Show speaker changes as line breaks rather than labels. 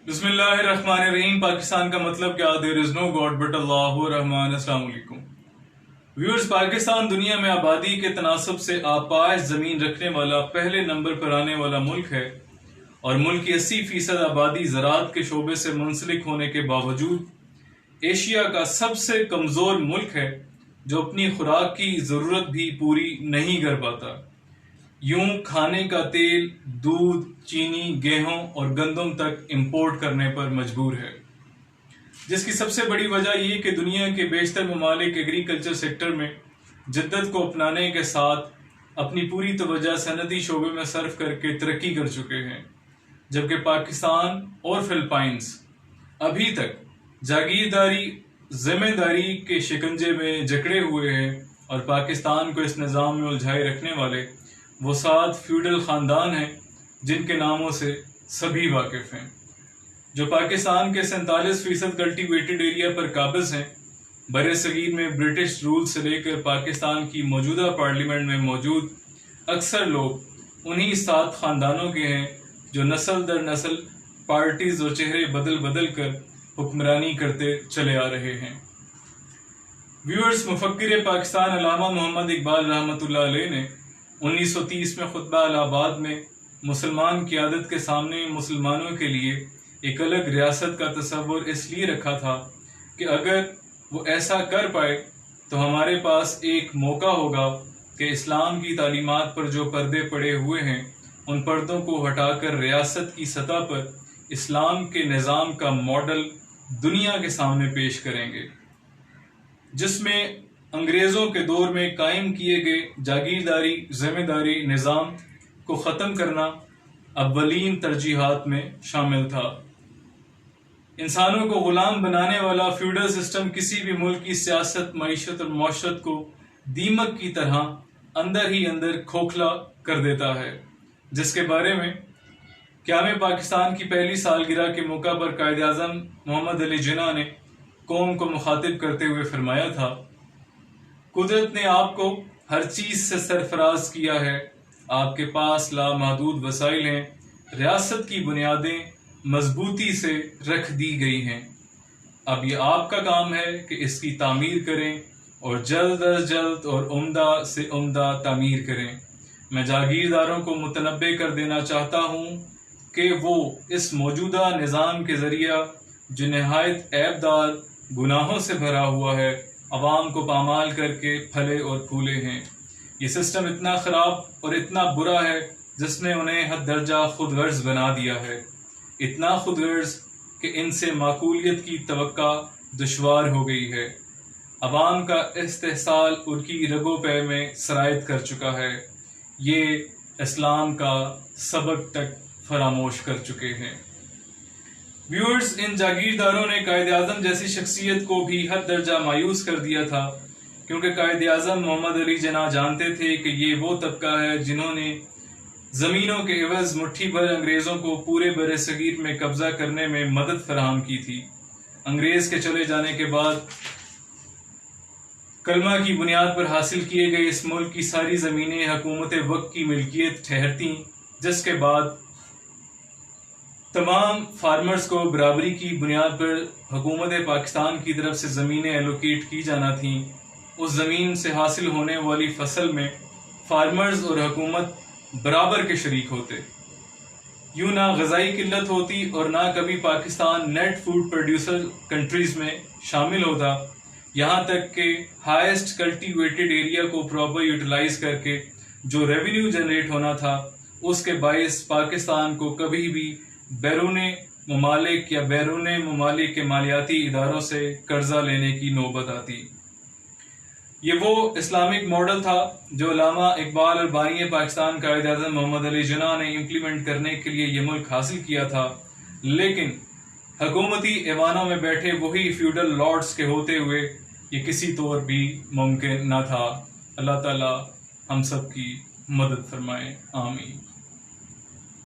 بسم اللہ الرحمن الرحیم۔ پاکستان کا مطلب کیا؟ دیر از نو گاڈ بٹ اللہ الرحمن۔ السلام علیکم ویورز۔ پاکستان دنیا میں آبادی کے تناسب سے آپاش زمین رکھنے والا پہلے نمبر پر آنے والا ملک ہے، اور ملک کی 80% آبادی زراعت کے شعبے سے منسلک ہونے کے باوجود ایشیا کا سب سے کمزور ملک ہے، جو اپنی خوراک کی ضرورت بھی پوری نہیں کر پاتا۔ یوں کھانے کا تیل، دودھ، چینی، گیہوں اور گندم تک امپورٹ کرنے پر مجبور ہے، جس کی سب سے بڑی وجہ یہ کہ دنیا کے بیشتر ممالک ایگریکلچر سیکٹر میں جدت کو اپنانے کے ساتھ اپنی پوری توجہ صنعتی شعبے میں صرف کر کے ترقی کر چکے ہیں، جبکہ پاکستان اور فلپائنز ابھی تک جاگیرداری ذمہ داری کے شکنجے میں جکڑے ہوئے ہیں، اور پاکستان کو اس نظام میں الجھائے رکھنے والے وہ 7 فیوڈل خاندان ہیں جن کے ناموں سے سبھی واقف ہیں، جو پاکستان کے 47% کلٹیویٹڈ ایریا پر قابض ہیں۔ بر صغیر میں برٹش رول سے لے کر پاکستان کی موجودہ پارلیمنٹ میں موجود اکثر لوگ انہی 7 خاندانوں کے ہیں، جو نسل در نسل پارٹیز اور چہرے بدل بدل کر حکمرانی کرتے چلے آ رہے ہیں۔ ویورز، مفکر پاکستان علامہ محمد اقبال رحمۃ اللہ علیہ نے 1930 میں خطبہ الہ آباد میں مسلمان قیادت کے سامنے مسلمانوں کے لیے ایک الگ ریاست کا تصور اس لیے رکھا تھا کہ اگر وہ ایسا کر پائے تو ہمارے پاس ایک موقع ہوگا کہ اسلام کی تعلیمات پر جو پردے پڑے ہوئے ہیں ان پردوں کو ہٹا کر ریاست کی سطح پر اسلام کے نظام کا ماڈل دنیا کے سامنے پیش کریں گے، جس میں انگریزوں کے دور میں قائم کیے گئے جاگیرداری ذمہ داری نظام کو ختم کرنا اولین ترجیحات میں شامل تھا۔ انسانوں کو غلام بنانے والا فیوڈل سسٹم کسی بھی ملک کی سیاست، معیشت اور معاشرت کو دیمک کی طرح اندر ہی اندر کھوکھلا کر دیتا ہے، جس کے بارے میں قیام پاکستان کی پہلی سالگرہ کے موقع پر قائد اعظم محمد علی جناح نے قوم کو مخاطب کرتے ہوئے فرمایا تھا: قدرت نے آپ کو ہر چیز سے سرفراز کیا ہے، آپ کے پاس لامحدود وسائل ہیں، ریاست کی بنیادیں مضبوطی سے رکھ دی گئی ہیں، اب یہ آپ کا کام ہے کہ اس کی تعمیر کریں، اور جلد از جلد اور عمدہ سے عمدہ تعمیر کریں۔ میں جاگیرداروں کو متنبہ کر دینا چاہتا ہوں کہ وہ اس موجودہ نظام کے ذریعہ جو نہایت عیب دار گناہوں سے بھرا ہوا ہے، عوام کو پامال کر کے پھلے اور پھولے ہیں۔ یہ سسٹم اتنا خراب اور اتنا برا ہے جس نے انہیں حد درجہ خود غرض بنا دیا ہے، اتنا خود غرض کہ ان سے معقولیت کی توقع دشوار ہو گئی ہے۔ عوام کا استحصال ان کی رگو پے میں سرایت کر چکا ہے، یہ اسلام کا سبق تک فراموش کر چکے ہیں۔ ویورز، ان جاگیرداروں نے قائد اعظم جیسی شخصیت کو بھی حد درجہ مایوس کر دیا تھا، کیونکہ قائد اعظم محمد علی جناح جانتے تھے کہ یہ وہ طبقہ ہے جنہوں نے زمینوں کے عوض مٹھی بھر انگریزوں کو پورے بر صغیر میں قبضہ کرنے میں مدد فراہم کی تھی۔ انگریز کے چلے جانے کے بعد کلمہ کی بنیاد پر حاصل کیے گئے اس ملک کی ساری زمینیں حکومت وقت کی ملکیت ٹھہرتیں، جس کے بعد تمام فارمرز کو برابری کی بنیاد پر حکومت پاکستان کی طرف سے زمینیں ایلوکیٹ کی جانا تھیں۔ اس زمین سے حاصل ہونے والی فصل میں فارمرز اور حکومت برابر کے شریک ہوتے، یوں نہ غذائی قلت ہوتی اور نہ کبھی Pakistan net food producer countries میں شامل ہوتا، یہاں تک کہ ہائیسٹ کلٹیویٹڈ ایریا کو پراپر یوٹیلائز کر کے جو ریونیو جنریٹ ہونا تھا، اس کے باعث پاکستان کو کبھی بھی بیرون ممالک یا بیرون ممالک کے مالیاتی اداروں سے قرضہ لینے کی نوبت آتی۔ یہ وہ اسلامک ماڈل تھا جو علامہ اقبال اور بانی پاکستان قائد اعظم محمد علی جناح نے امپلیمنٹ کرنے کے لیے یہ ملک حاصل کیا تھا، لیکن حکومتی ایوانوں میں بیٹھے وہی فیوڈل لارڈز کے ہوتے ہوئے یہ کسی طور بھی ممکن نہ تھا۔ اللہ تعالی ہم سب کی مدد فرمائے، آمین۔